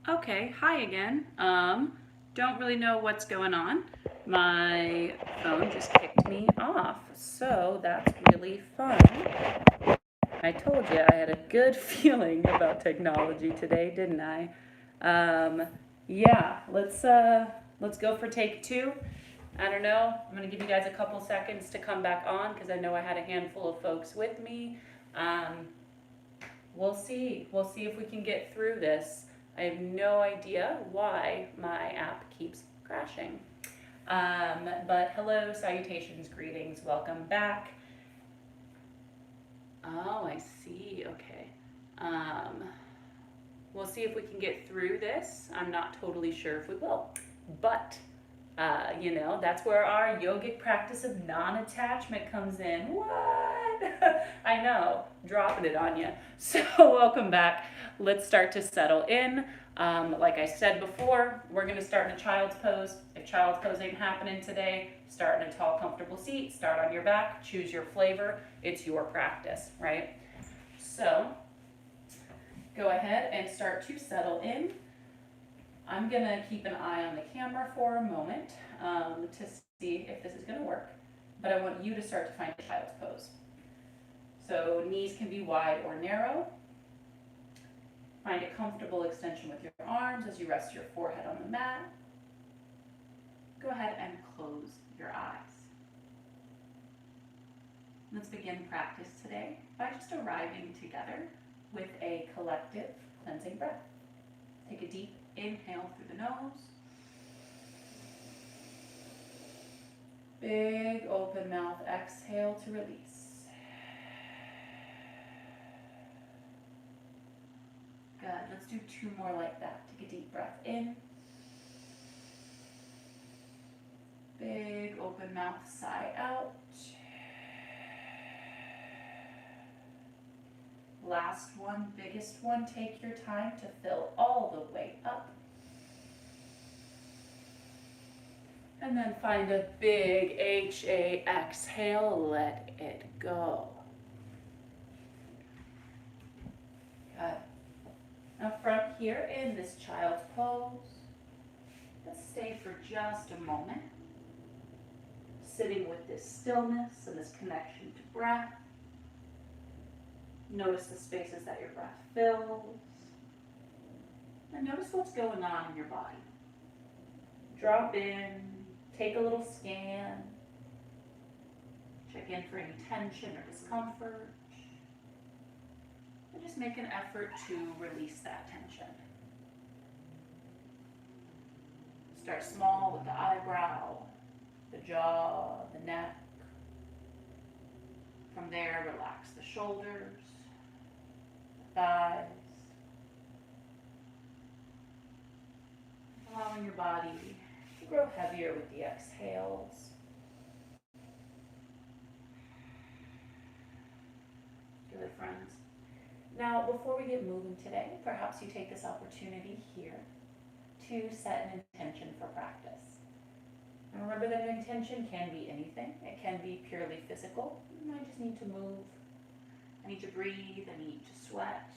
Okay, hi again. Don't really know what's going on. My phone just kicked me off, so that's really fun. I told you I had a good feeling about technology today, didn't I? Um, yeah, let's go for take two. I don't know. I'm gonna give you guys a couple seconds to come back on because I know I had a handful of folks with me. Um, we'll see. We'll see if we can get through this. I have no idea why my app keeps crashing. But hello, salutations, greetings, welcome back. Oh, I see. Okay. Um, we'll see if we can get through this. I'm not totally sure if we will. But that's where our yogic practice of non-attachment comes in. What? I know, dropping it on you. So welcome back. Let's start to settle in. Like I said before, we're gonna start in a child's pose. If child's pose ain't happening today, start in a tall, comfortable seat. Start on your back. Choose your flavor. It's your practice, right? So go ahead and start to settle in. I'm gonna keep an eye on the camera for a moment to see if this is gonna work, but I want you to start to find a child's pose. So knees can be wide or narrow. Find a comfortable extension with your arms as you rest your forehead on the mat. Go ahead and close your eyes. Let's begin practice today by just arriving together with a collective cleansing breath. Take a deep inhale through the nose. Big open mouth exhale to release. Good. Let's do two more like that. Take a deep breath in. Big open mouth, sigh out. Last one, biggest one. Take your time to fill all the way up. And then find a big HA exhale, let it go. Good. Now from here in this child's pose, let's stay for just a moment, sitting with this stillness and this connection to breath. Notice the spaces that your breath fills. And notice what's going on in your body. Drop in, take a little scan, check in for any tension or discomfort, and just make an effort to release that tension. Start small with the eyebrow, the jaw, the neck. From there, relax the shoulders, the thighs, allowing your body to grow heavier with the exhales. Good, friends. Now, before we get moving today, perhaps you take this opportunity here to set an intention for practice. And remember that an intention can be anything. It can be purely physical. I just need to move. I need to breathe. I need to sweat.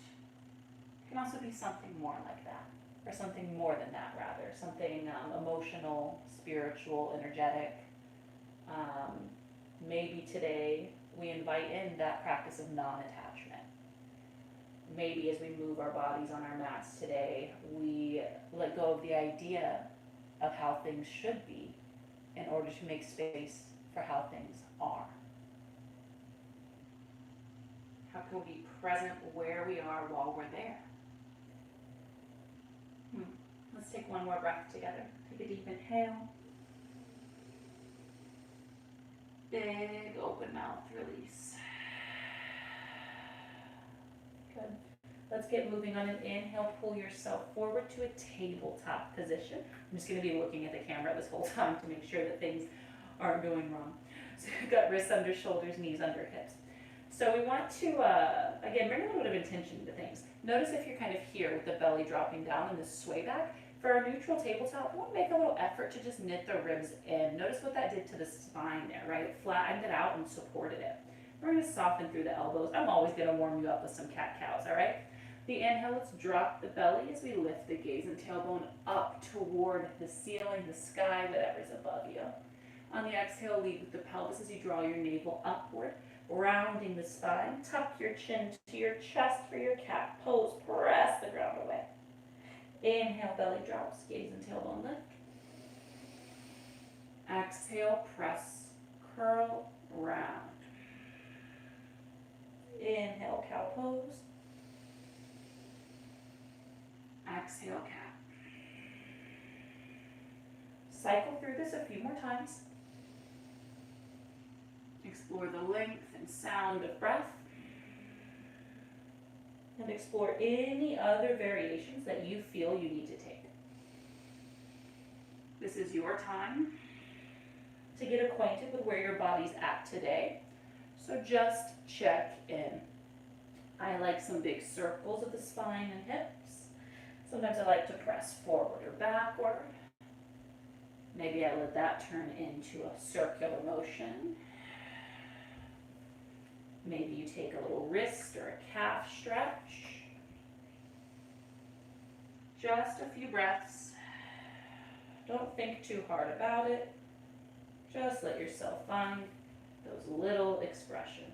It can also be something more like that, or something more than that, rather. Something emotional, spiritual, energetic. Maybe today we invite in that practice of non-attachment. Maybe as we move our bodies on our mats today, we let go of the idea of how things should be in order to make space for how things are. How can we be present where we are while we're there? Let's take one more breath together. Take a deep inhale. Big open mouth release. Good. Let's get moving on an inhale. Pull yourself forward to a tabletop position. I'm just going to be looking at the camera this whole time to make sure that things aren't going wrong. So you've got wrists under shoulders, knees under hips. So we want to, again, bring a little bit of intention to things. Notice if you're kind of here with the belly dropping down and this sway back. For our neutral tabletop, we'll make a little effort to just knit the ribs in. Notice what that did to the spine there, right? It flattened it out and supported it. We're going to soften through the elbows. I'm always going to warm you up with some cat-cows, all right? The inhale, let's drop the belly as we lift the gaze and tailbone up toward the ceiling, the sky, whatever's above you. On the exhale, lead with the pelvis as you draw your navel upward, rounding the spine. Tuck your chin to your chest for your cat pose. Press the ground away. Inhale, belly drops, gaze and tailbone lift. Exhale, press, curl, round. Inhale, cow pose. Exhale, cat. Cycle through this a few more times. Explore the length and sound of breath. And explore any other variations that you feel you need to take. This is your time to get acquainted with where your body's at today. So just check in. I like some big circles of the spine and hips. Sometimes I like to press forward or backward. Maybe I let that turn into a circular motion. Maybe you take a little wrist or a calf stretch. Just a few breaths. Don't think too hard about it. Just let yourself find those little expressions.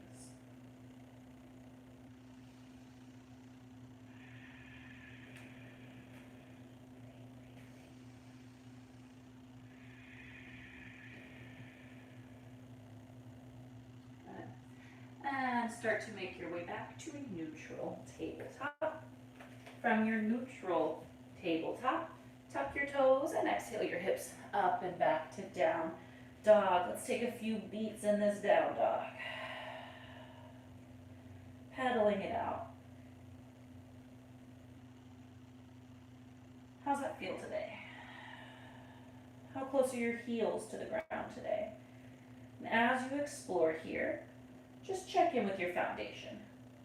And start to make your way back to a neutral tabletop. From your neutral tabletop, tuck your toes and exhale your hips up and back to down dog. Let's take a few beats in this down dog. Pedaling it out. How's that feel today? How close are your heels to the ground today? And as you explore here, just check in with your foundation.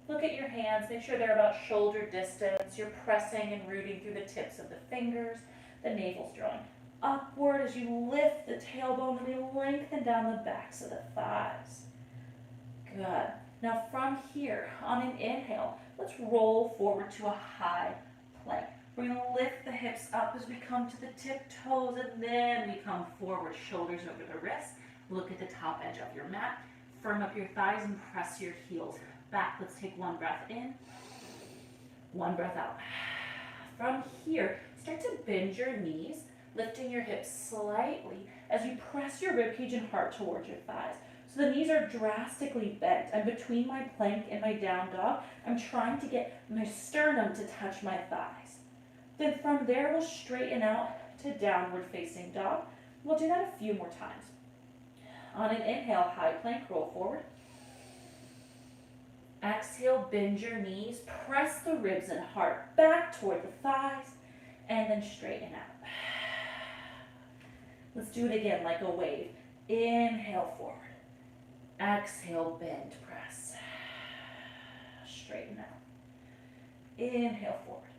Look at your hands, make sure they're about shoulder distance. You're pressing and rooting through the tips of the fingers. The navel's drawing upward as you lift the tailbone and we lengthen down the backs of the thighs. Good. Now from here, on an inhale, let's roll forward to a high plank. We're going to lift the hips up as we come to the tiptoes and then we come forward, shoulders over the wrists. Look at the top edge of your mat. Firm up your thighs and press your heels back. Let's take one breath in, one breath out. From here, start to bend your knees, lifting your hips slightly as you press your ribcage and heart towards your thighs. So the knees are drastically bent. I'm between my plank and my down dog. I'm trying to get my sternum to touch my thighs. Then from there, we'll straighten out to downward facing dog. We'll do that a few more times. On an inhale, high plank, roll forward. Exhale, bend your knees, press the ribs and heart back toward the thighs, and then straighten out. Let's do it again like a wave. Inhale forward. Exhale, bend, press. Straighten out. Inhale forward.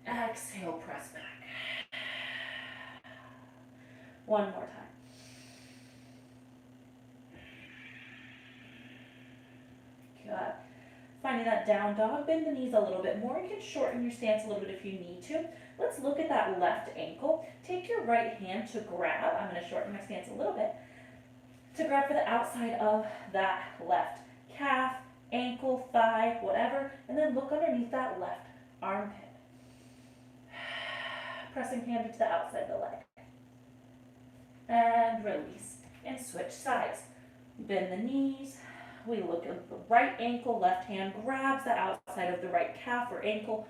Exhale, press back. One more time. Good. Finding that down dog, bend the knees a little bit more. You can shorten your stance a little bit if you need to. Let's look at that left ankle. Take your right hand to grab. I'm going to shorten my stance a little bit. To grab for the outside of that left calf, ankle, thigh, whatever. And then look underneath that left armpit. Pressing hand to the outside of the leg. And release. And switch sides. Bend the knees. We look at the right ankle, left hand grabs the outside of the right calf or ankle,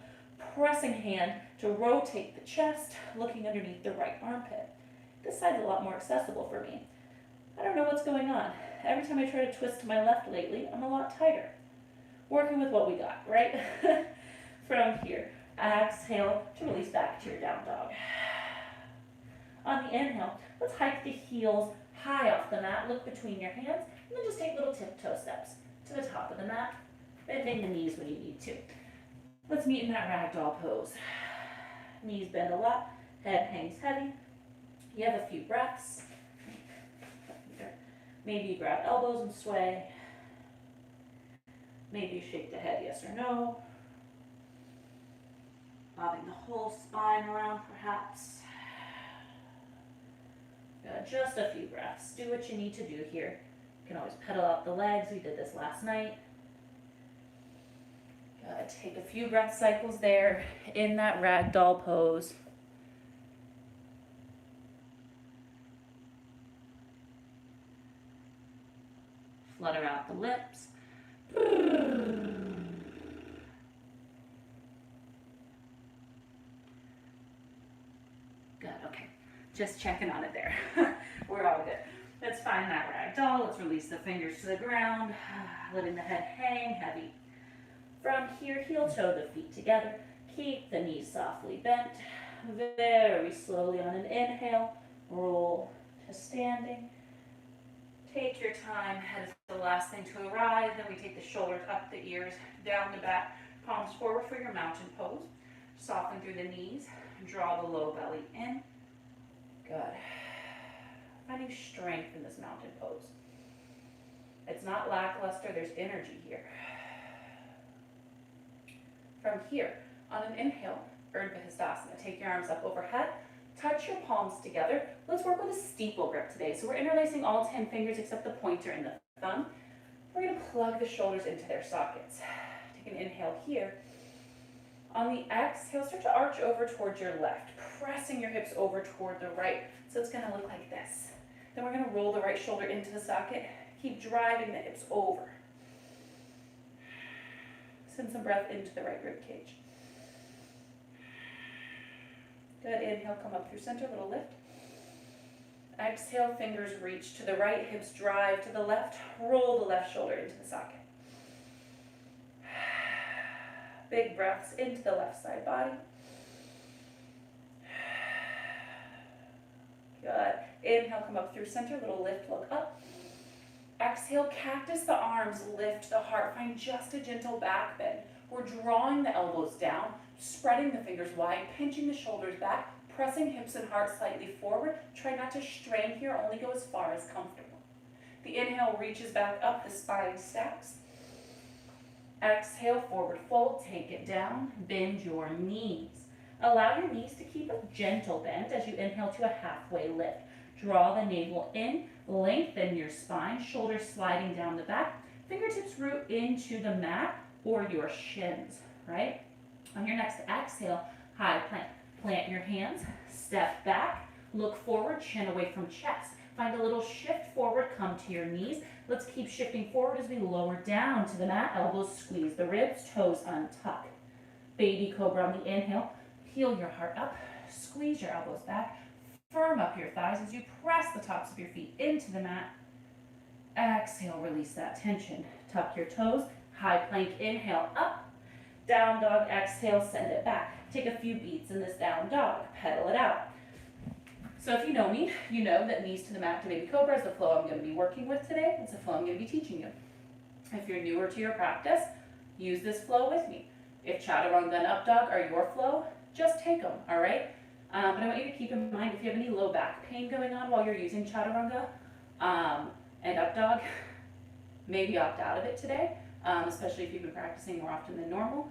pressing hand to rotate the chest, looking underneath the right armpit. This side's a lot more accessible for me. I don't know what's going on. Every time I try to twist to my left lately, I'm a lot tighter. Working with what we got, right? From here, exhale to release back to your down dog. On the inhale, let's hike the heels high off the mat, look between your hands, and then just take little tiptoe steps to the top of the mat, bending the knees when you need to. Let's meet in that ragdoll pose. Knees bend a lot, head hangs heavy. You have a few breaths. Maybe you grab elbows and sway. Maybe you shake the head yes or no. bobbing the whole spine around perhaps. Good. Just a few breaths. Do what you need to do here. You can always pedal out the legs. We did this last night. Good. Take a few breath cycles there in that ragdoll pose. Flutter out the lips. Good, okay. Just checking on it there. We're all good. Let's find that ragdoll. Let's release the fingers to the ground, letting the head hang heavy. From here, heel toe the feet together. Keep the knees softly bent. Very slowly on an inhale, roll to standing. Take your time. Head is the last thing to arrive. Then we take the shoulders up the ears, down the back, palms forward for your mountain pose. Soften through the knees. Draw the low belly in. Good. Finding strength in this mountain pose. It's not lackluster, there's energy here. From here, on an inhale, Urdhva Hastasana. Take your arms up overhead, touch your palms together. Let's work with a steeple grip today. So we're interlacing all 10 fingers except the pointer and the thumb. We're gonna plug the shoulders into their sockets. Take an inhale here. On the exhale, start to arch over towards your left, pressing your hips over toward the right. So it's gonna look like this. Then we're gonna roll the right shoulder into the socket. Keep driving the hips over. Send some breath into the right rib cage. Good, inhale, come up through center, little lift. Exhale, fingers reach to the right, hips drive to the left. Roll the left shoulder into the socket. Big breaths into the left side body. Good. Inhale, come up through center, little lift, look up. Exhale, cactus the arms, lift the heart. Find just a gentle back bend. We're drawing the elbows down, spreading the fingers wide, pinching the shoulders back, pressing hips and heart slightly forward. Try not to strain here, only go as far as comfortable. The inhale reaches back up, the spine stacks. Exhale, forward fold, take it down, bend your knees. Allow your knees to keep a gentle bend as you inhale to a halfway lift. Draw the navel in, lengthen your spine, shoulders sliding down the back, fingertips root into the mat or your shins, right? On your next exhale, high plank. Plant your hands, step back, look forward, chin away from chest. Find a little shift forward, come to your knees. Let's keep shifting forward as we lower down to the mat, elbows squeeze the ribs, toes untuck. Baby cobra on the inhale, peel your heart up, squeeze your elbows back, firm up your thighs as you press the tops of your feet into the mat. Exhale, release that tension. Tuck your toes, high plank, inhale up. Down dog, exhale, send it back. Take a few beats in this down dog, pedal it out. So if you know me, you know that knees to the mat to baby cobra is the flow I'm going to be working with today. It's the flow I'm going to be teaching you. If you're newer to your practice, use this flow with me. If chaturanga and up dog are your flow, just take them, all right? But I want you to keep in mind if you have any low back pain going on while you're using chaturanga and up dog, maybe opt out of it today, especially if you've been practicing more often than normal.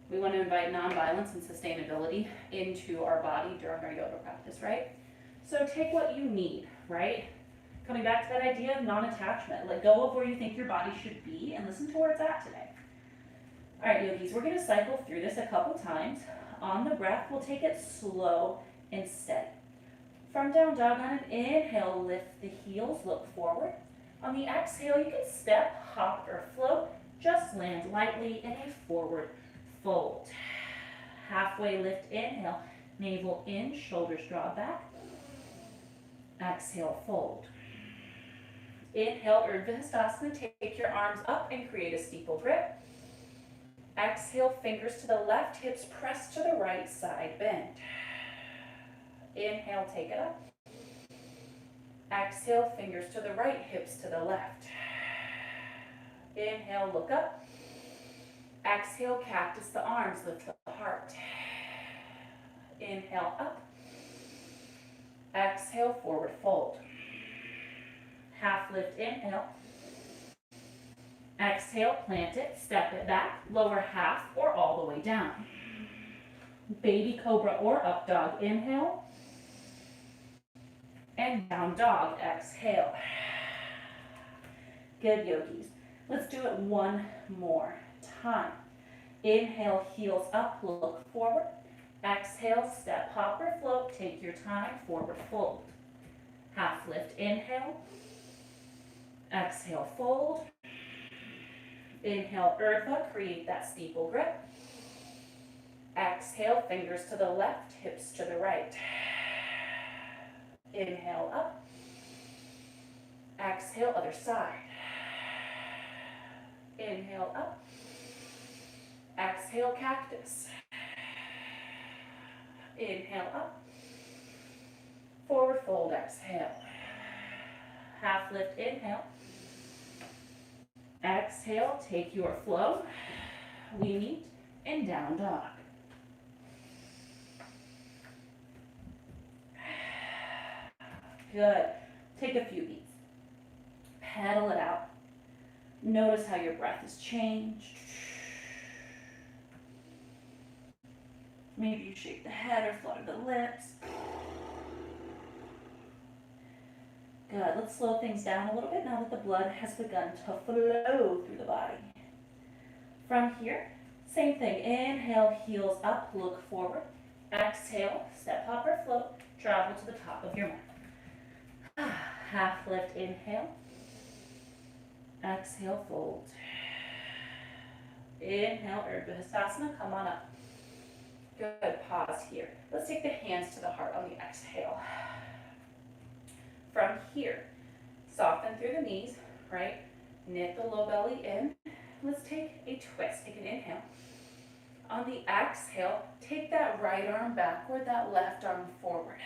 We want to invite non-violence and sustainability into our body during our yoga practice, right? So take what you need, right? Coming back to that idea of non-attachment. Let go of where you think your body should be and listen to where it's at today. All right, yogis, we're going to cycle through this a couple times. On the breath, we'll take it slow and steady. From down dog, on an inhale, lift the heels, look forward. On the exhale, you can step, hop, or float. Just land lightly in a forward fold. Halfway lift, inhale, navel in, shoulders draw back. Exhale, fold. Inhale, Urdhva Hastasana, take your arms up and create a steeple grip. Exhale, fingers to the left, hips press to the right, side bend. Inhale, take it up. Exhale, fingers to the right, hips to the left. Inhale, look up. Exhale, cactus the arms, lift the heart. Inhale, up. Exhale, forward fold. Half lift, inhale. Exhale, plant it, step it back, lower half or all the way down. Baby cobra or up dog, inhale. And down dog, exhale. Good, yogis. Let's do it one more time. Inhale, heels up, look forward. Exhale, step, hop, or float. Take your time, forward fold. Half lift, inhale. Exhale, fold. Inhale, Urdhva, create that steeple grip. Exhale, fingers to the left, hips to the right. Inhale, up. Exhale, other side. Inhale, up. Exhale, cactus. Inhale, up. Forward fold, exhale. Half lift, inhale. Exhale, take your flow. We meet in down dog. Good. Take a few beats. Pedal it out. Notice how your breath has changed. Maybe you shake the head or flutter the lips. Good. Let's slow things down a little bit now that the blood has begun to flow through the body. From here, same thing. Inhale, heels up, look forward. Exhale, step, hop, or float. Travel to the top of your mat. Half lift, inhale. Exhale, fold. Inhale, Urdhva Hastasana, come on up. Good, pause here. Let's take the hands to the heart on the exhale. From here, soften through the knees, right? Knit the low belly in. Let's take a twist, take an inhale. On the exhale, take that right arm backward, that left arm forward.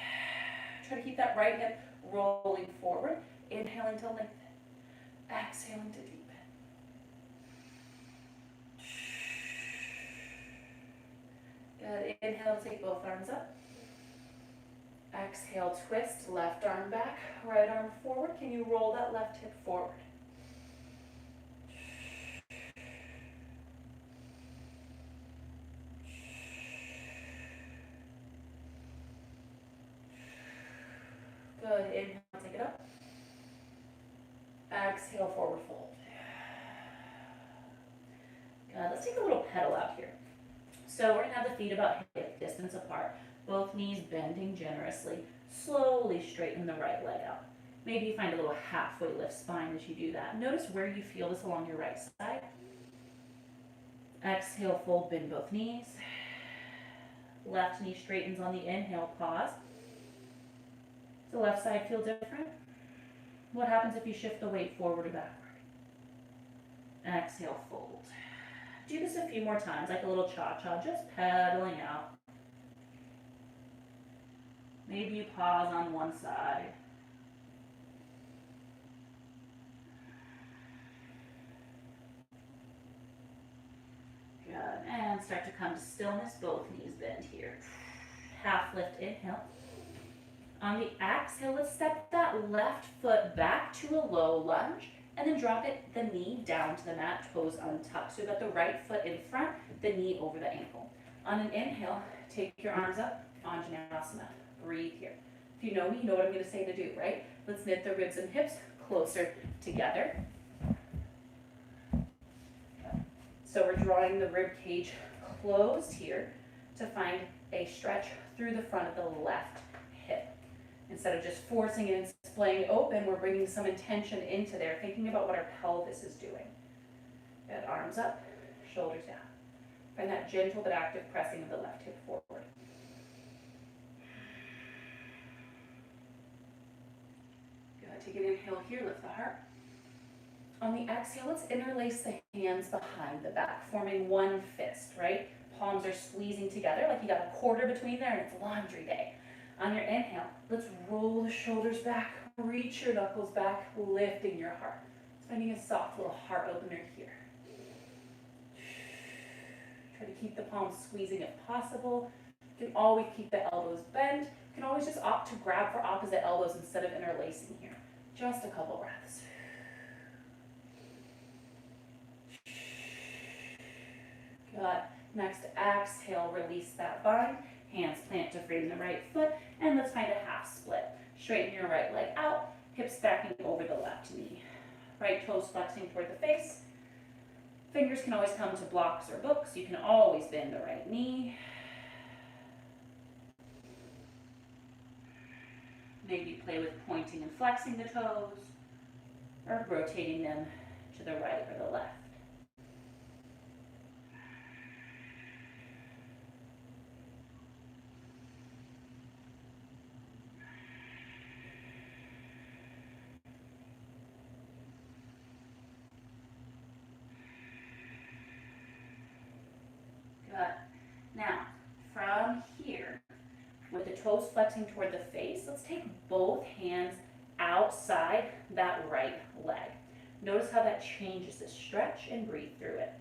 Try to keep that right hip rolling forward. Inhaling to lengthen. Exhaling to deepen. Good. Inhale, take both arms up. Exhale, twist, left arm back, right arm forward. Can you roll that left hip forward? Good. Inhale, take it up. Exhale, forward fold. Good. Let's take a little pedal out here. So we're going to have the feet about hip distance apart. Both knees bending generously. Slowly straighten the right leg out. Maybe you find a little halfway lift spine as you do that. Notice where you feel this along your right side. Exhale, fold, bend both knees. Left knee straightens on the inhale, pause. Does the left side feel different? What happens if you shift the weight forward or backward? Exhale, fold. Do this a few more times, like a little cha-cha, just pedaling out. Maybe you pause on one side. Good. And start to come to stillness, both knees bend here. Half lift, inhale. On the exhale, let's step that left foot back to a low lunge, and then drop it, the knee down to the mat, toes untucked. So you've got the right foot in front, the knee over the ankle. On an inhale, take your arms up, Anjaneyasana. Breathe here. If you know me, you know what I'm going to say to do, right? Let's knit the ribs and hips closer together. So we're drawing the rib cage closed here to find a stretch through the front of the left hip. Instead of just forcing it and splaying open, we're bringing some intention into there, thinking about what our pelvis is doing. Good. Arms up, shoulders down. Find that gentle but active pressing of the left hip forward. Good. Take an inhale here, lift the heart. On the exhale, let's interlace the hands behind the back, forming one fist, right? Palms are squeezing together like you got a quarter between there and it's laundry day. On your inhale, let's roll the shoulders back, reach your knuckles back, lifting your heart. Finding a soft little heart opener here. Try to keep the palms squeezing if possible. You can always keep the elbows bent. You can always just opt to grab for opposite elbows instead of interlacing here. Just a couple breaths. Good. Next, exhale, release that bind. Hands plant to frame the right foot, and let's find a half split. Straighten your right leg out, hips backing over the left knee. Right toes flexing toward the face. Fingers can always come to blocks or books. You can always bend the right knee. Maybe play with pointing and flexing the toes, or rotating them to the right or the left. Good. Now, from here, with the toes flexing toward the face, let's take both hands outside that right leg. Notice how that changes the stretch and breathe through it.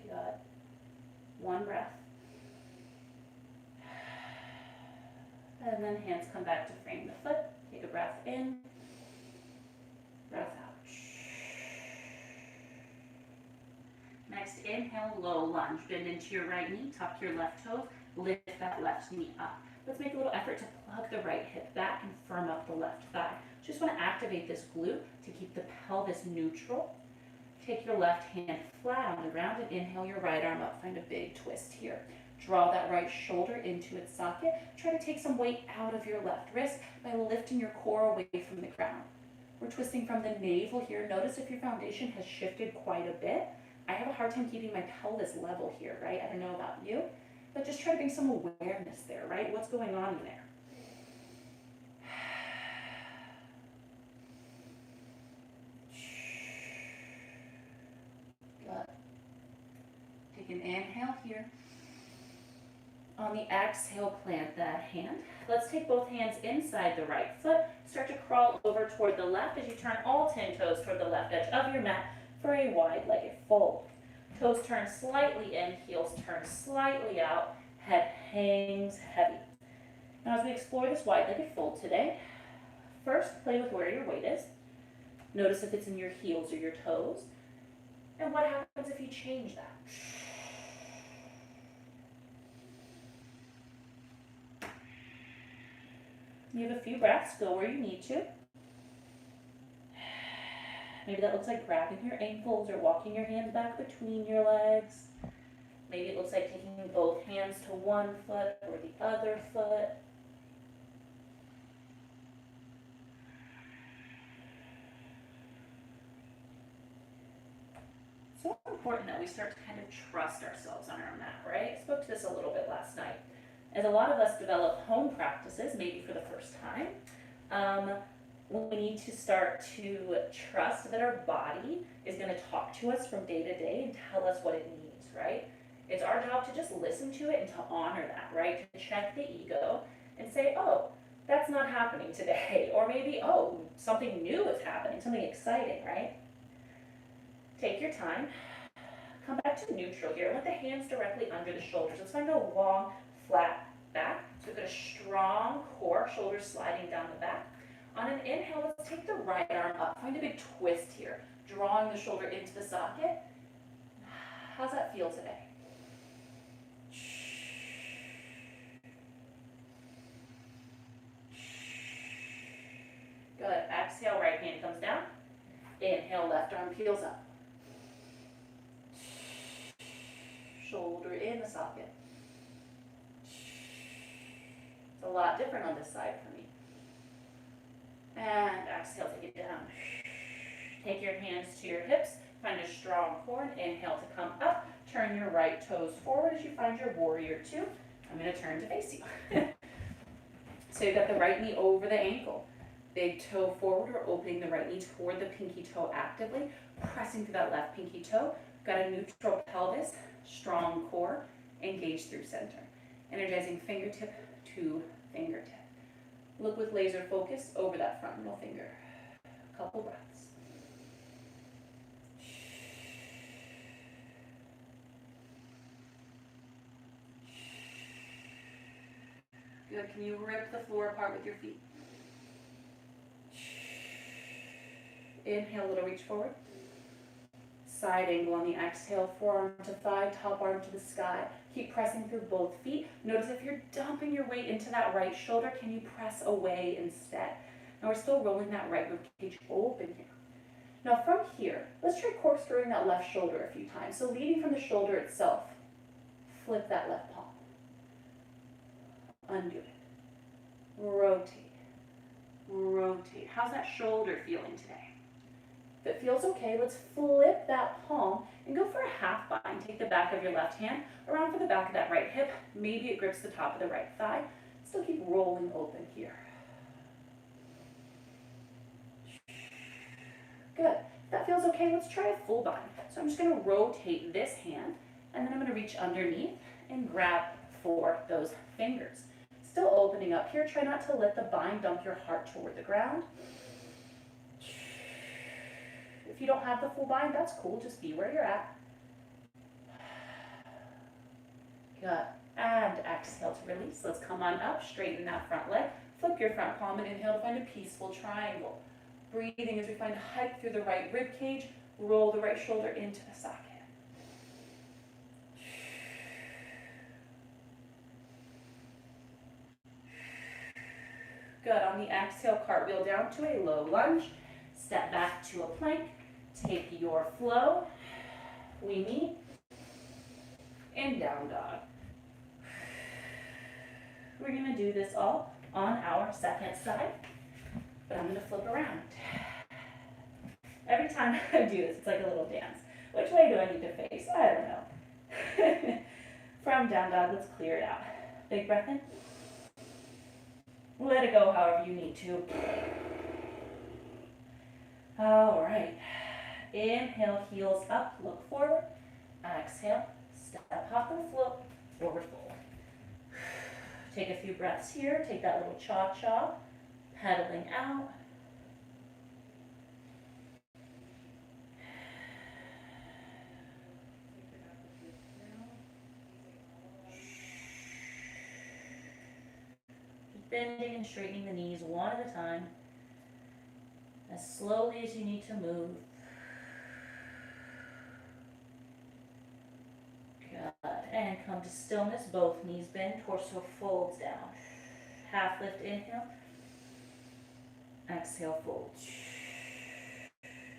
Good. One breath. And then hands come back to frame the foot. Take a breath in, breath out. Next, inhale, low lunge. Bend into your right knee, tuck your left toes, lift that left knee up. Let's make a little effort to plug the right hip back and firm up the left thigh. Just want to activate this glute to keep the pelvis neutral. Take your left hand flat on the ground and inhale your right arm up. Find a big twist here. Draw that right shoulder into its socket. Try to take some weight out of your left wrist by lifting your core away from the ground. We're twisting from the navel here. Notice if your foundation has shifted quite a bit. I have a hard time keeping my pelvis level here, right? I don't know about you, but just try to bring some awareness there, right? What's going on in there? Good. Take an inhale here. On the exhale, plant that hand. Let's take both hands inside the right foot. Start to crawl over toward the left as you turn all 10 toes toward the left edge of your mat for a wide-legged fold. Toes turn slightly in, heels turn slightly out, head hangs heavy. Now as we explore this wide-legged fold today, first play with where your weight is. Notice if it's in your heels or your toes. And what happens if you change that? You have a few breaths, go where you need to. Maybe that looks like grabbing your ankles or walking your hands back between your legs. Maybe it looks like taking both hands to one foot or the other foot. So important that we start to kind of trust ourselves on our mat, right? I spoke to this a little bit last night. As a lot of us develop home practices, maybe for the first time, we need to start to trust that our body is going to talk to us from day to day and tell us what it needs, right? It's our job to just listen to it and to honor that, right? To check the ego and say, oh, that's not happening today. Or maybe, oh, something new is happening, something exciting, right? Take your time. Come back to neutral here. Let the hands directly under the shoulders. Let's find a long, flat back. So we've got a strong core, shoulders sliding down the back. On an inhale, let's take the right arm up. Find a big twist here, drawing the shoulder into the socket. How's that feel today? Good. Exhale, right hand comes down. Inhale, left arm peels up. Shoulder in the socket. It's a lot different on this side for me. And exhale, take it down. Take your hands to your hips. Find a strong core. Inhale to come up. Turn your right toes forward as you find your warrior two. I'm going to turn to face you. So you've got the right knee over the ankle. Big toe forward. We're opening the right knee toward the pinky toe actively. Pressing through that left pinky toe. Got a neutral pelvis. Strong core. Engage through center. Energizing fingertip to fingertip. Look with laser focus over that front middle finger. A couple breaths. Good. Can you rip the floor apart with your feet? Inhale, little reach forward. Side angle on the exhale, forearm to thigh, top arm to the sky. Keep pressing through both feet. Notice if you're dumping your weight into that right shoulder, can you press away instead? Now we're still rolling that right rib cage open here. Now from here, let's try corkscrewing that left shoulder a few times. So leading from the shoulder itself, flip that left palm. Undo it. Rotate. Rotate. How's that shoulder feeling today? If it feels okay, let's flip that palm and go for a half bind. Take the back of your left hand around for the back of that right hip. Maybe it grips the top of the right thigh. Still keep rolling open here. Good. If that feels okay, let's try a full bind. So I'm just going to rotate this hand, and then I'm going to reach underneath and grab for those fingers. Still opening up here. Try not to let the bind dump your heart toward the ground. If you don't have the full bind, that's cool. Just be where you're at. Good. And exhale to release. Let's come on up. Straighten that front leg. Flip your front palm and inhale to find a peaceful triangle. Breathing as we find height through the right rib cage. Roll the right shoulder into the socket. Good. On the exhale, cartwheel down to a low lunge. Step back to a plank. Take your flow. We meet. And down dog. We're going to do this all on our second side. But I'm going to flip around. Every time I do this, it's like a little dance. Which way do I need to face? I don't know. From down dog, let's clear it out. Big breath in. Let it go however you need to. All right. Inhale, heels up, look forward. Exhale, step, hop, and float, forward fold. Take a few breaths here. Take that little cha-cha, pedaling out. Just bending and straightening the knees one at a time, as slowly as you need to move. Good. And come to stillness, both knees bend, torso folds down. Half lift, inhale. Exhale, fold.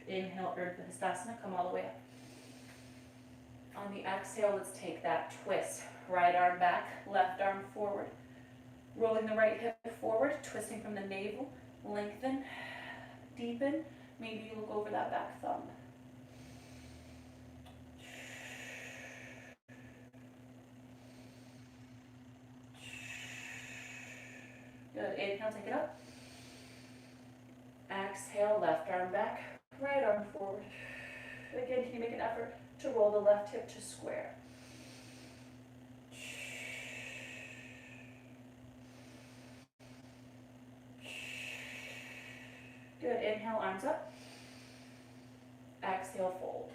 Inhale, Urdhva Hastasana, come all the way up. On the exhale, let's take that twist. Right arm back, left arm forward. Rolling the right hip forward, twisting from the navel. Lengthen, deepen. Maybe you look over that back thumb. Good. Inhale, take it up. Exhale, left arm back, right arm forward. Again, can you make an effort to roll the left hip to square? Good. Inhale, arms up. Exhale, fold.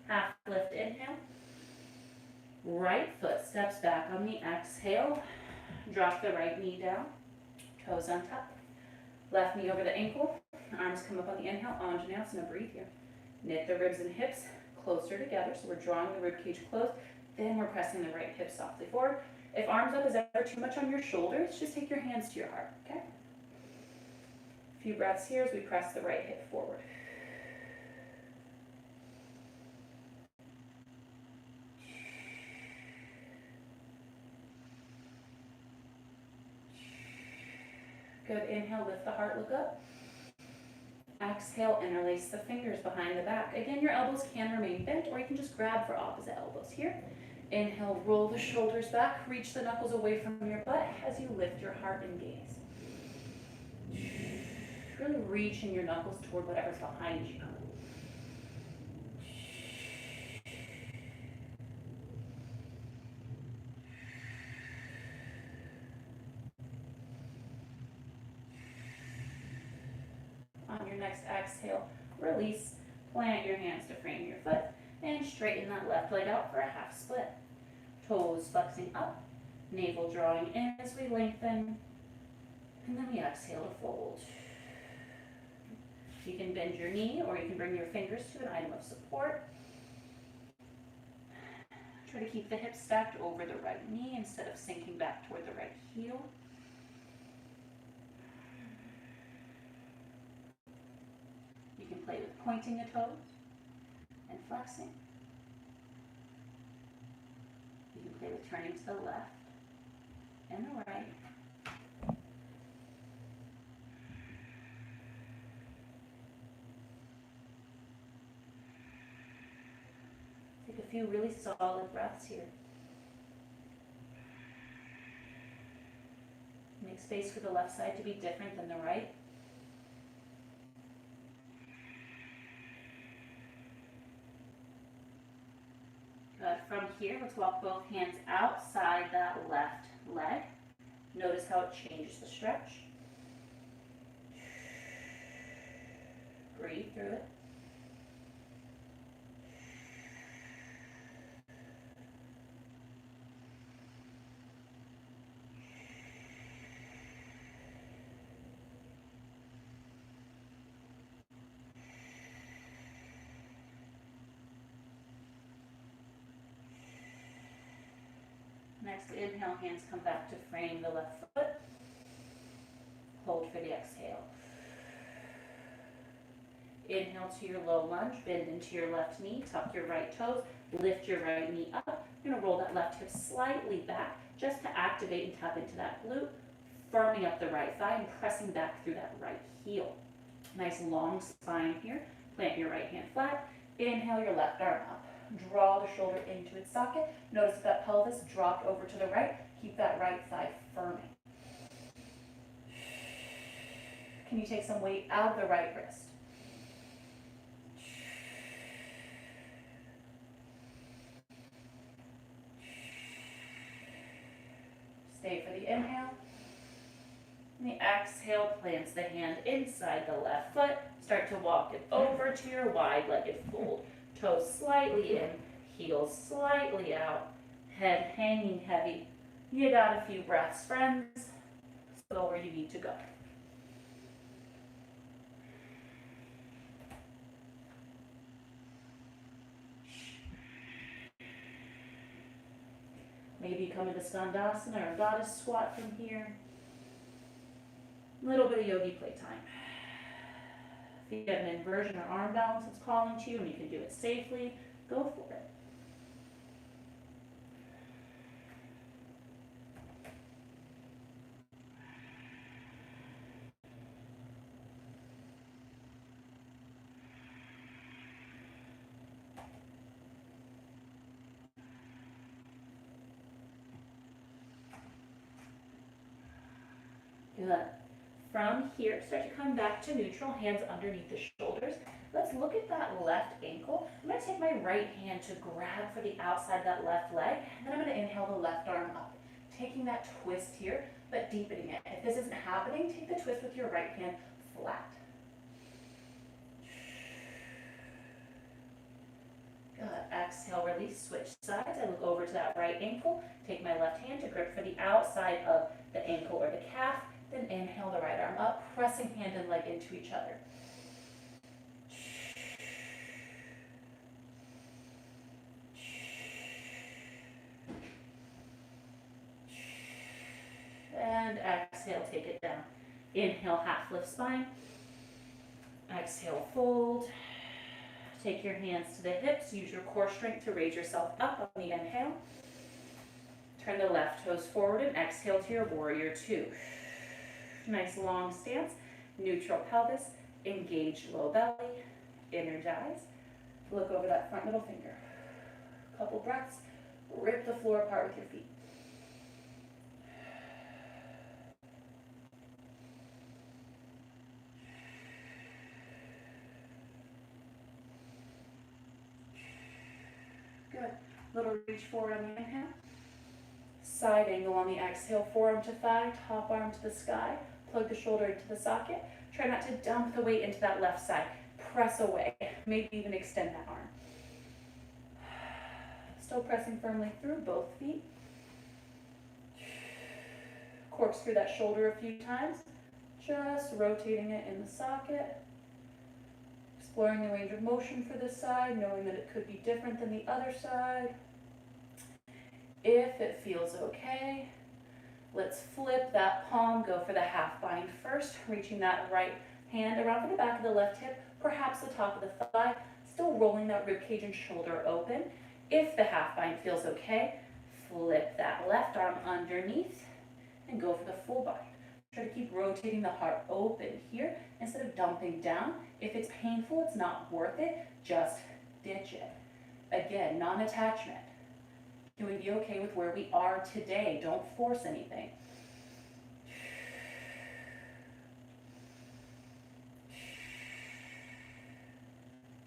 Half lift, inhale. Right foot steps back on the exhale. Drop the right knee down. Toes on top. Left knee over the ankle. Arms come up on the inhale. Anjaneyasana. Breathe here. Knit the ribs and hips closer together. So we're drawing the rib cage close. Then we're pressing the right hip softly forward. If arms up is ever too much on your shoulders, just take your hands to your heart. Okay? A few breaths here as we press the right hip forward. Good. Inhale, lift the heart, look up. Exhale, interlace the fingers behind the back. Again, your elbows can remain bent, or you can just grab for opposite elbows here. Inhale, roll the shoulders back, reach the knuckles away from your butt as you lift your heart and gaze. Really reaching your knuckles toward whatever's behind you. On your next exhale, release, plant your hands to frame your foot, and straighten that left leg out for a half split. Toes flexing up, Navel drawing in as we lengthen, and then we exhale to fold. You can bend your knee or you can bring your fingers to an item of support. Try to keep the hips stacked over the right knee instead of sinking back toward the right heel. You can play with pointing the toes and flexing. You can play with turning to the left and the right. Take a few really solid breaths here. Make space for the left side to be different than the right. Good. From here, let's walk both hands outside that left leg. Notice how it changes the stretch. Breathe through it. Next inhale, hands come back to frame the left foot. Hold for the exhale. Inhale to your low lunge, bend into your left knee, tuck your right toes, lift your right knee up. You're going to roll that left hip slightly back just to activate and tap into that glute, firming up the right thigh and pressing back through that right heel. Nice long spine here. Plant your right hand flat. Inhale your left arm up. Draw the shoulder into its socket. Notice that pelvis dropped over to the right. Keep that right thigh firming. Can you take some weight out of the right wrist? Stay for the inhale. And the exhale plants the hand inside the left foot. Start to walk it over to your wide-legged fold. Toes slightly in, heels slightly out, head hanging heavy. You got a few breaths, friends. Go where you need to go. Maybe come into Skandasana or Goddess Squat from here. A little bit of yogi playtime. If you have an inversion or arm balance that's calling to you and you can do it safely, go for it. Good. From here, start to come back to neutral, hands underneath the shoulders. Let's look at that left ankle. I'm going to take my right hand to grab for the outside of that left leg, and then I'm going to inhale the left arm up. Taking that twist here, but deepening it. If this isn't happening, take the twist with your right hand flat. Good. Exhale, release, switch sides. I look over to that right ankle. Take my left hand to grip for the outside of the ankle or the calf. Then inhale the right arm up, pressing hand and leg into each other. And exhale, take it down. Inhale, half lift spine. Exhale, fold. Take your hands to the hips. Use your core strength to raise yourself up on the inhale. Turn the left toes forward and exhale to your warrior two. Nice long stance, neutral pelvis, engage low belly, energize. Look over that front middle finger. Couple breaths, rip the floor apart with your feet. Good. Little reach forward on the inhale. Side angle on the exhale, forearm to thigh, top arm to the sky. Plug the shoulder into the socket. Try not to dump the weight into that left side. Press away. Maybe even extend that arm. Still pressing firmly through both feet. Corkscrew that shoulder a few times, just rotating it in the socket. Exploring the range of motion for this side, knowing that it could be different than the other side. If it feels okay, let's flip that palm, go for the half bind first, reaching that right hand around for the back of the left hip, perhaps the top of the thigh, still rolling that rib cage and shoulder open. If the half bind feels okay, flip that left arm underneath and go for the full bind. Try to keep rotating the heart open here instead of dumping down. If it's painful, it's not worth it, just ditch it. Again, non-attachment. Can we be okay with where we are today? Don't force anything.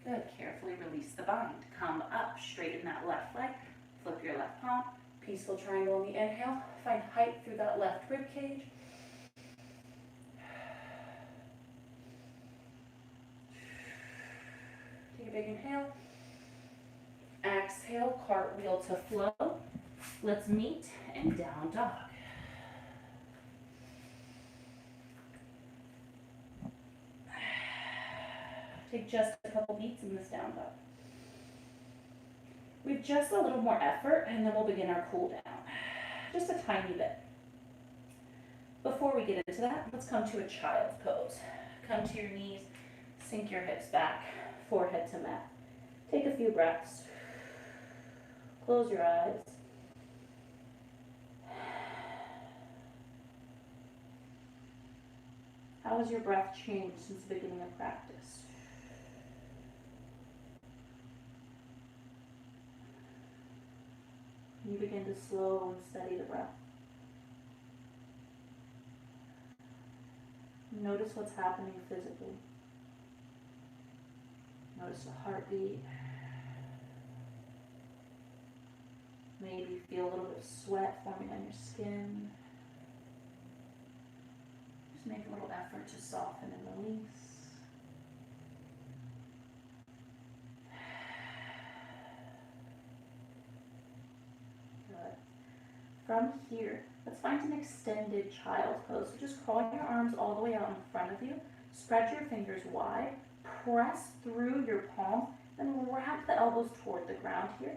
Good, carefully release the bind. Come up, straighten that left leg, flip your left palm, peaceful triangle on the inhale, find height through that left rib cage. Take a big inhale. Exhale, cartwheel to flow. Let's meet in down dog. Take just a couple beats in this down dog. We've just a little more effort and then we'll begin our cool down. Just a tiny bit. Before we get into that, let's come to a child's pose. Come to your knees, sink your hips back, forehead to mat. Take a few breaths. Close your eyes. How has your breath changed since the beginning of practice? You begin to slow and steady the breath. Notice what's happening physically. Notice the heartbeat. Maybe feel a little bit of sweat forming on your skin. Just make a little effort to soften and release. Good. From here, let's find an extended child pose. So just crawl your arms all the way out in front of you. Spread your fingers wide. Press through your palms and wrap the elbows toward the ground here.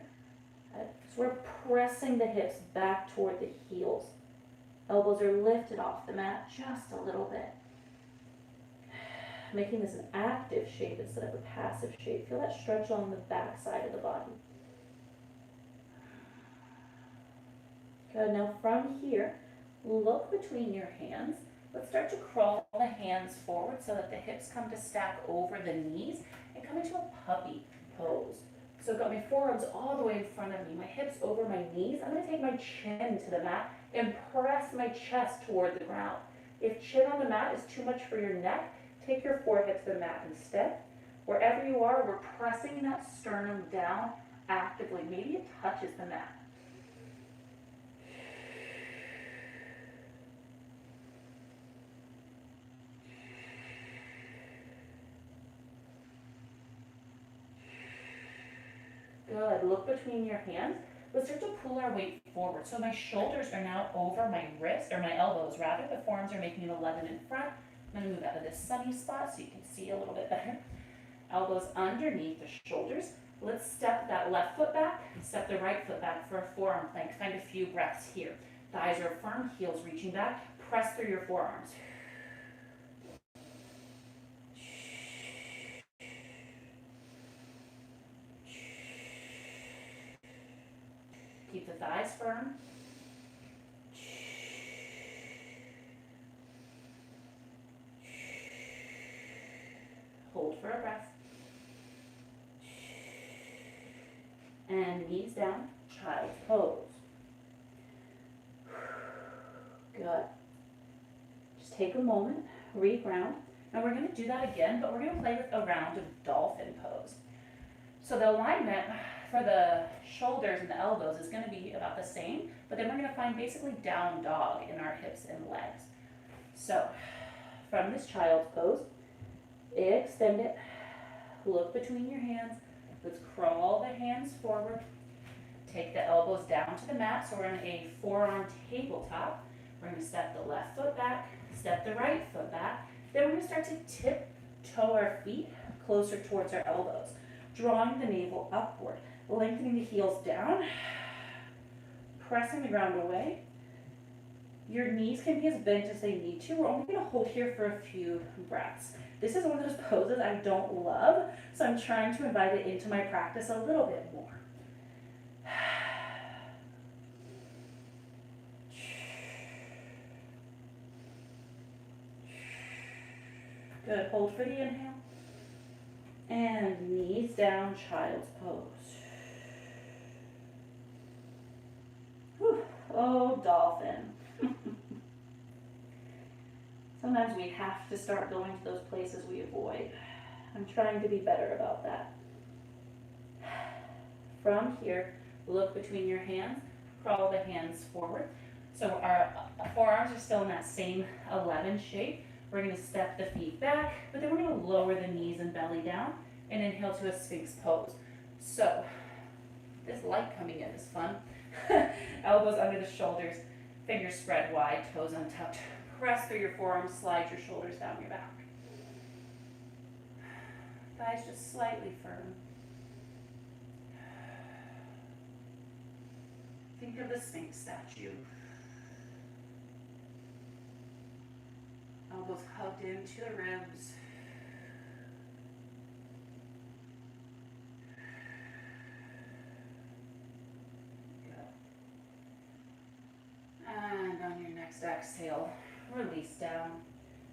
So we're pressing the hips back toward the heels. Elbows are lifted off the mat just a little bit. Making this an active shape instead of a passive shape. Feel that stretch on the back side of the body. Good, now from here, look between your hands. Let's start to crawl the hands forward so that the hips come to stack over the knees and come into a puppy pose. So I've got my forearms all the way in front of me, my hips over my knees. I'm going to take my chin to the mat and press my chest toward the ground. If chin on the mat is too much for your neck, take your forehead to the mat instead. Wherever you are, we're pressing that sternum down actively. Maybe it touches the mat. Good. Look between your hands. Let's start to pull our weight forward. So my shoulders are now over my wrist, or my elbows rather. The forearms are making an 11 in front. I'm going to move out of this sunny spot so you can see a little bit better. Elbows underneath the shoulders. Let's step that left foot back, step the right foot back for a forearm plank. Find a few breaths here. Thighs are firm, heels reaching back. Press through your forearms. Keep the thighs firm. Hold for a breath. And knees down, child's pose. Good. Just take a moment, reground. Now we're going to do that again, but we're going to play with a round of dolphin pose. So the alignment for the shoulders and the elbows is going to be about the same, but then we're going to find basically down dog in our hips and legs. So from this child's pose, extend it, look between your hands. Let's crawl the hands forward. Take the elbows down to the mat, so we're in a forearm tabletop. We're gonna step the left foot back, step the right foot back. Then we're gonna start to tiptoe our feet closer towards our elbows, drawing the navel upward, lengthening the heels down, pressing the ground away. Your knees can be as bent as they need to. We're only gonna hold here for a few breaths. This is one of those poses I don't love, so I'm trying to invite it into my practice a little bit more. Good, hold for the inhale. And knees down, child's pose. Whew. Oh, dolphin. Sometimes we have to start going to those places we avoid. I'm trying to be better about that. From here, look between your hands, crawl the hands forward. So our forearms are still in that same 11 shape. We're gonna step the feet back, but then we're gonna lower the knees and belly down and inhale to a Sphinx pose. So, this light coming in is fun. Elbows under the shoulders, fingers spread wide, toes untucked. Press through your forearms, slide your shoulders down your back. Thighs just slightly firm. Think of the Sphinx statue. Elbows hugged into the ribs. Good. And on your next exhale, release down.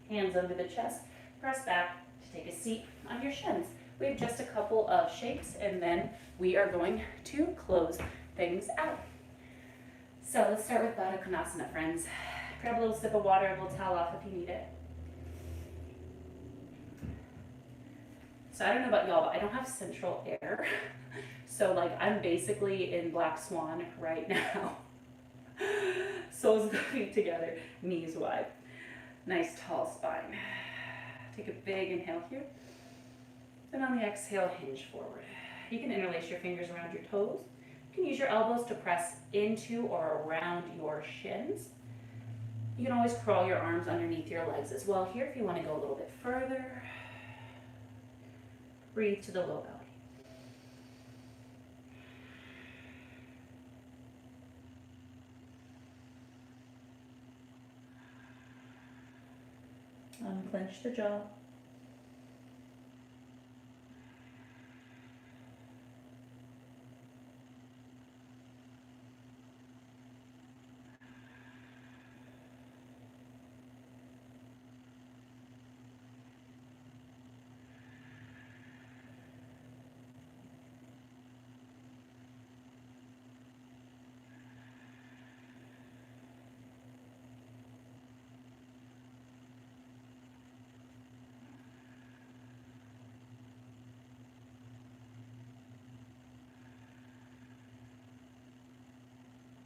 Hands under the chest. Press back to take a seat on your shins. We have just a couple of shakes and then we are going to close things out. So let's start with Baddha Konasana, friends. Grab a little sip of water, a little towel off if you need it. So I don't know about y'all, but I don't have central air. So like I'm basically in Black Swan right now. Soles of the feet together, knees wide. Nice tall spine. Take a big inhale here. Then on the exhale, hinge forward. You can interlace your fingers around your toes. You can use your elbows to press into or around your shins. You can always crawl your arms underneath your legs as well here if you want to go a little bit further. Breathe to the low belly. Unclench the jaw.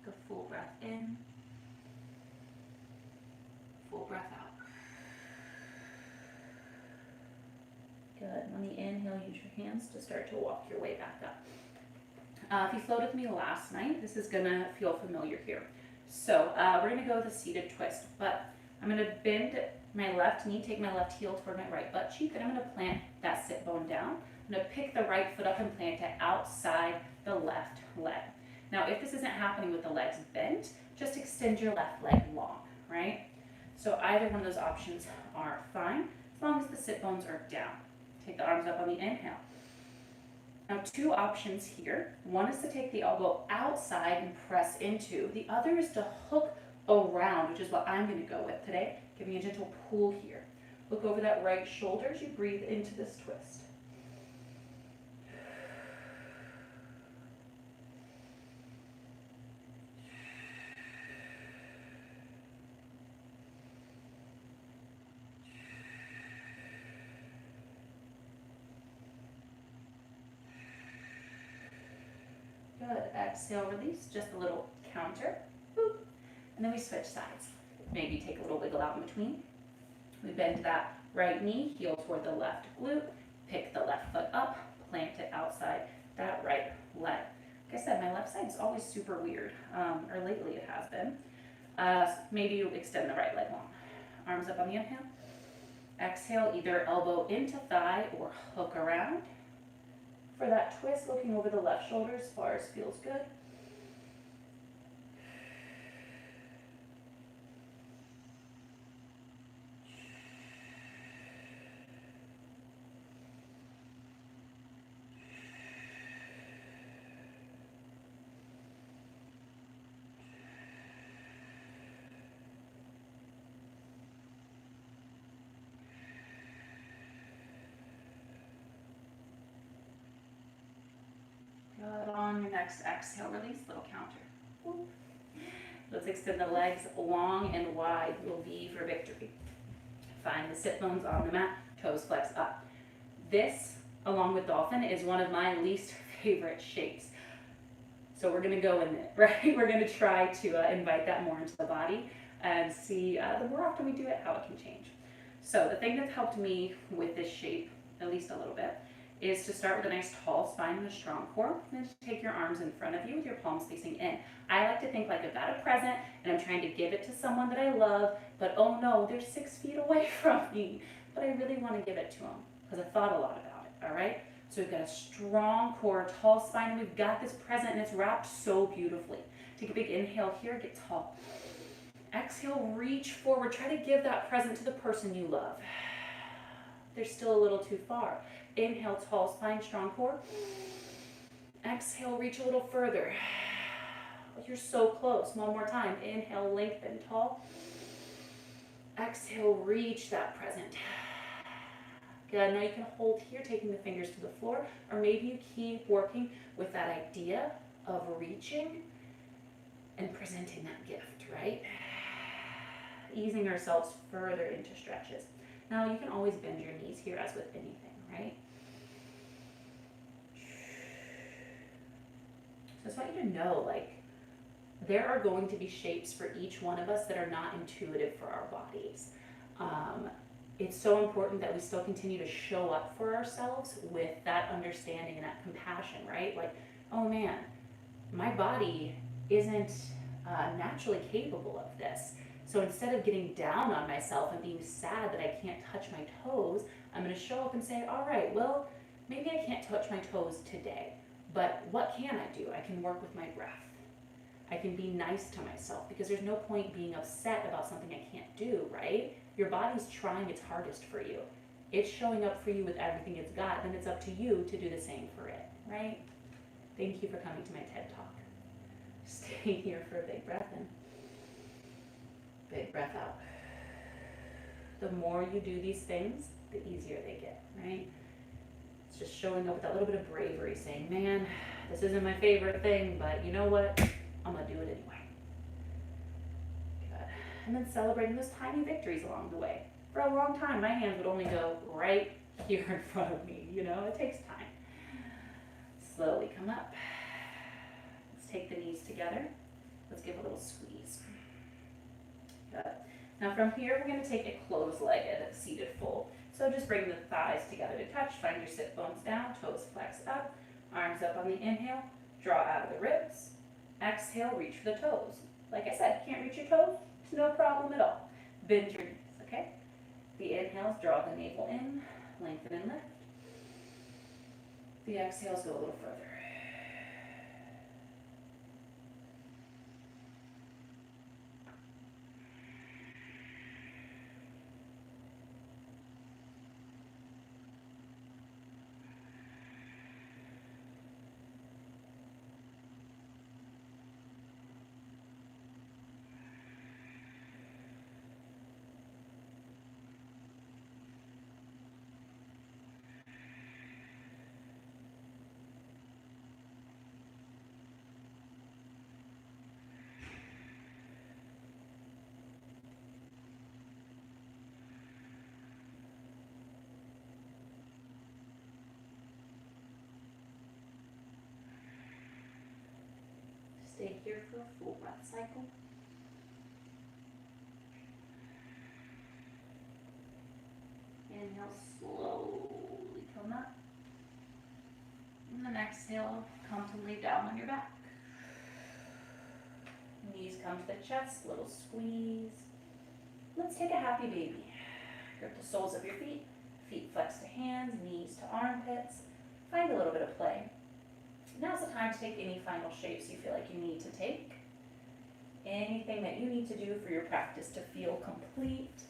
Take a full breath in, full breath out. Good. On the inhale, use your hands to start to walk your way back up. If you floated with me last night, this is gonna feel familiar here. So we're gonna go with a seated twist, but I'm gonna bend my left knee, take my left heel toward my right butt cheek, and I'm gonna plant that sit bone down. I'm gonna pick the right foot up and plant it outside the left leg. Now, if this isn't happening with the legs bent, just extend your left leg long, right? So either one of those options are fine, as long as the sit bones are down. Take the arms up on the inhale. Now, two options here. One is to take the elbow outside and press into. The other is to hook around, which is what I'm going to go with today, giving a gentle pull here. Look over that right shoulder as you breathe into this twist. Good. Exhale, release. Just a little counter. Boop. And then we switch sides. Maybe take a little wiggle out in between. We bend that right knee, heel toward the left glute. Pick the left foot up, plant it outside that right leg. Like I said, my left side is always super weird, or lately it has been. Maybe you extend the right leg long. Arms up on the inhale. Exhale, either elbow into thigh or hook around. For that twist, looking over the left shoulder as far as feels good. Good. On your next exhale, release, little counter. Let's extend the legs long and wide. We'll V for victory. Find the sit bones on the mat, toes flex up. This, along with dolphin, is one of my least favorite shapes. So we're gonna go in it, right? We're gonna try to invite that more into the body and see the more often we do it, how it can change. So the thing that's helped me with this shape, at least a little bit, is to start with a nice tall spine and a strong core, and then just take your arms in front of you with your palms facing in. I like to think like I've got a present and I'm trying to give it to someone that I love, but oh no, they're 6 feet away from me, but I really want to give it to them because I thought a lot about it, all right? So we've got a strong core, tall spine, and we've got this present and it's wrapped so beautifully. Take a big inhale here, get tall. Exhale, reach forward, try to give that present to the person you love. They're still a little too far. Inhale, tall spine, strong core. Exhale, reach a little further. You're so close. One more time. Inhale, lengthen, tall. Exhale, reach that present. Good. Now you can hold here, taking the fingers to the floor, or maybe you keep working with that idea of reaching and presenting that gift, right? Easing ourselves further into stretches. Now you can always bend your knees here as with anything, right? So I just want you to know, like, there are going to be shapes for each one of us that are not intuitive for our bodies. It's so important that we still continue to show up for ourselves with that understanding and that compassion, right? Like, oh man, my body isn't naturally capable of this. So instead of getting down on myself and being sad that I can't touch my toes, I'm going to show up and say, all right, well, maybe I can't touch my toes today, but what can I do? I can work with my breath. I can be nice to myself because there's no point being upset about something I can't do, right? Your body's trying its hardest for you. It's showing up for you with everything it's got, then it's up to you to do the same for it, right? Thank you for coming to my TED Talk. Stay here for a big breath in. Big breath out. The more you do these things, the easier they get, right? It's just showing up with that little bit of bravery, saying, man, this isn't my favorite thing, but you know what? I'm gonna do it anyway. Good. And then celebrating those tiny victories along the way. For a long time, my hands would only go right here in front of me, you know? It takes time. Slowly come up. Let's take the knees together. Let's give a little squeeze. Good. Now from here, we're going to take a closed-legged seated fold. So just bring the thighs together to touch. Find your sit bones down, toes flex up, arms up on the inhale. Draw out of the ribs. Exhale, reach for the toes. Like I said, can't reach your toes? It's no problem at all. Bend your knees, okay? The inhales, draw the navel in, lengthen and lift. The exhales go a little further. Stay here for a full breath cycle. Inhale, slowly come up. And then exhale, come to lay down on your back. Knees come to the chest, little squeeze. Let's take a happy baby. Grip the soles of your feet, feet flex to hands, knees to armpits. Find a little bit of play. Now's the time to take any final shapes you feel like you need to take. Anything that you need to do for your practice to feel complete.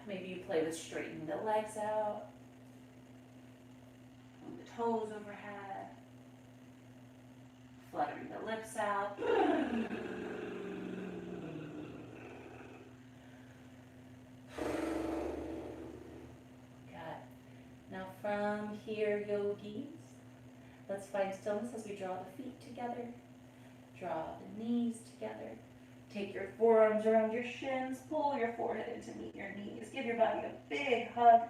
Maybe you play with straightening the legs out, pulling the toes overhead, fluttering the lips out. Now from here, yogis, let's find stillness as we draw the feet together, draw the knees together. Take your forearms around your shins, pull your forehead in to meet your knees. Give your body a big hug.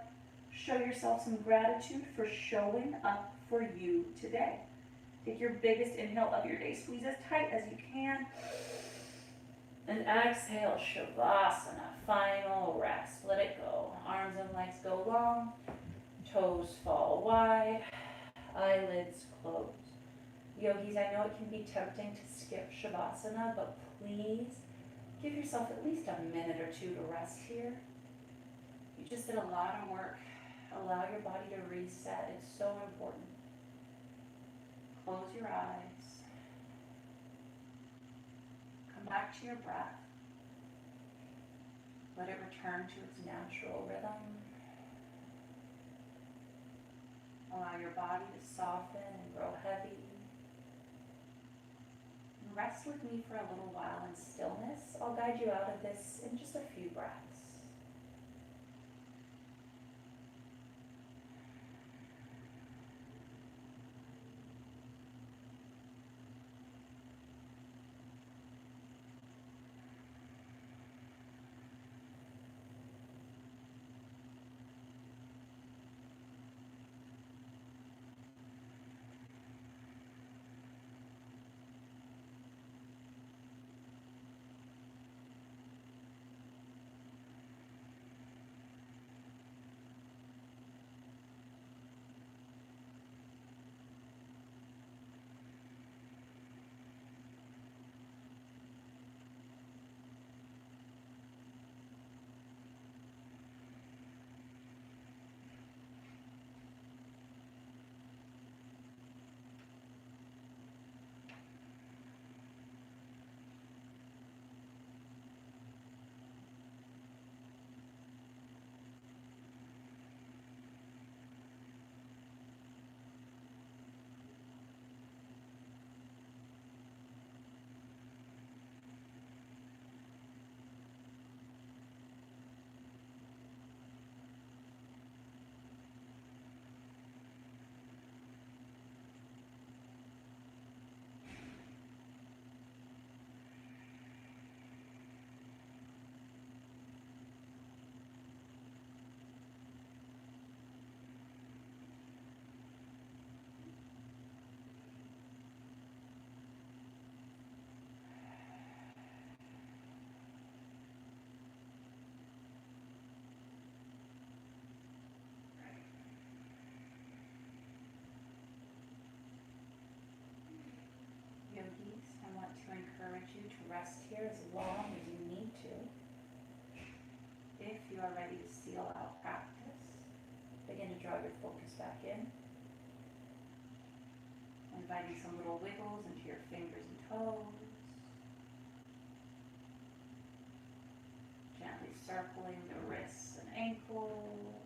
Show yourself some gratitude for showing up for you today. Take your biggest inhale of your day. Squeeze as tight as you can. And exhale, Shavasana, final rest. Let it go. Arms and legs go long. Toes fall wide. Eyelids close. Yogis, I know it can be tempting to skip Shavasana, but please give yourself at least a minute or two to rest here. You just did a lot of work. Allow your body to reset. It's so important. Close your eyes. Come back to your breath. Let it return to its natural rhythm. Allow your body to soften and grow heavy. And rest with me for a little while in stillness. I'll guide you out of this in just a few breaths. Yogis, I want to encourage you to rest here as long as you need to. If you are ready to seal out practice, begin to draw your focus back in. Inviting some little wiggles into your fingers and toes. Gently circling the wrists and ankles.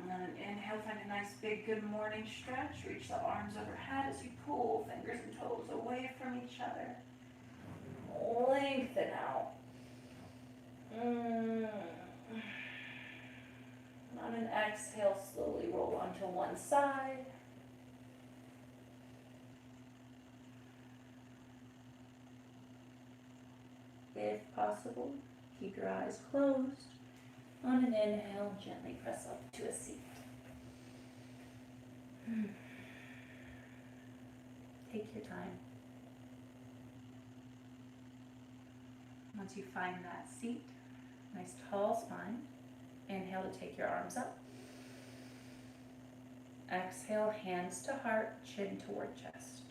And then inhale, find a nice big good morning stretch. Reach the arms overhead as you pull fingers and toes away from each other. Lengthen out. On an exhale, slowly roll onto one side. If possible, keep your eyes closed. On an inhale, gently press up to a seat. Take your time. Once you find that seat, nice tall spine, inhale to take your arms up. Exhale, hands to heart, chin toward chest.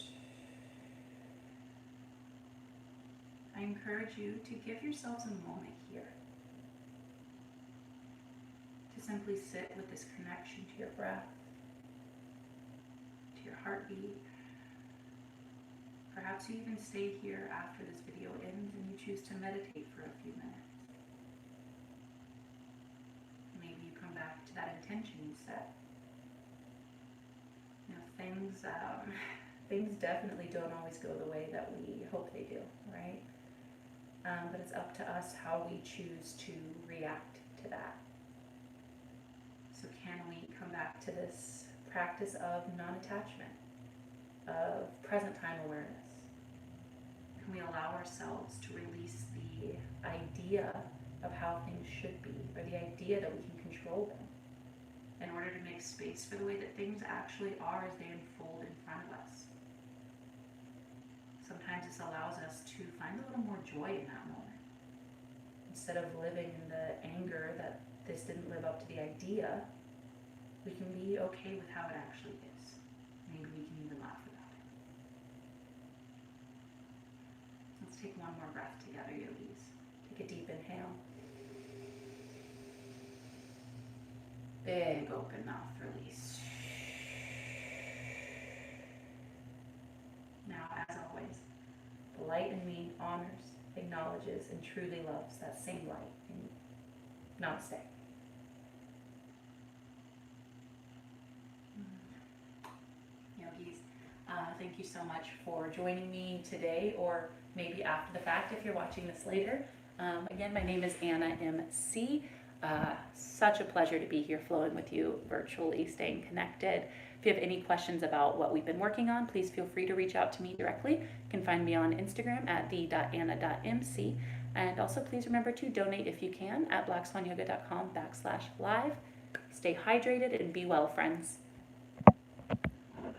I encourage you to give yourselves a moment here to simply sit with this connection to your breath, to your heartbeat. Perhaps you even stay here after this video ends and you choose to meditate for a few minutes. Maybe you come back to that intention you set. You know, things definitely don't always go the way that we hope they do, right? But it's up to us how we choose to react to that. So can we come back to this practice of non-attachment, of present time awareness? Can we allow ourselves to release the idea of how things should be, or the idea that we can control them, in order to make space for the way that things actually are as they unfold in front of us? Sometimes this allows us to find a little more joy in that moment. Instead of living in the anger that this didn't live up to the idea, we can be okay with how it actually is. Maybe we can even laugh about it. Let's take one more breath together, yogis. Take a deep inhale. Big open mouth release. Now, as always, the light in me honors, acknowledges, and truly loves that same light in you. Namaste. Yogis, thank you so much for joining me today, or maybe after the fact if you're watching this later. Again, my name is Anna MC. Such a pleasure to be here flowing with you virtually, staying connected. If you have any questions about what we've been working on, please feel free to reach out to me directly. You can find me on Instagram at the.anna.mc. And also please remember to donate if you can at blackswanyoga.com/live. Stay hydrated and be well, friends.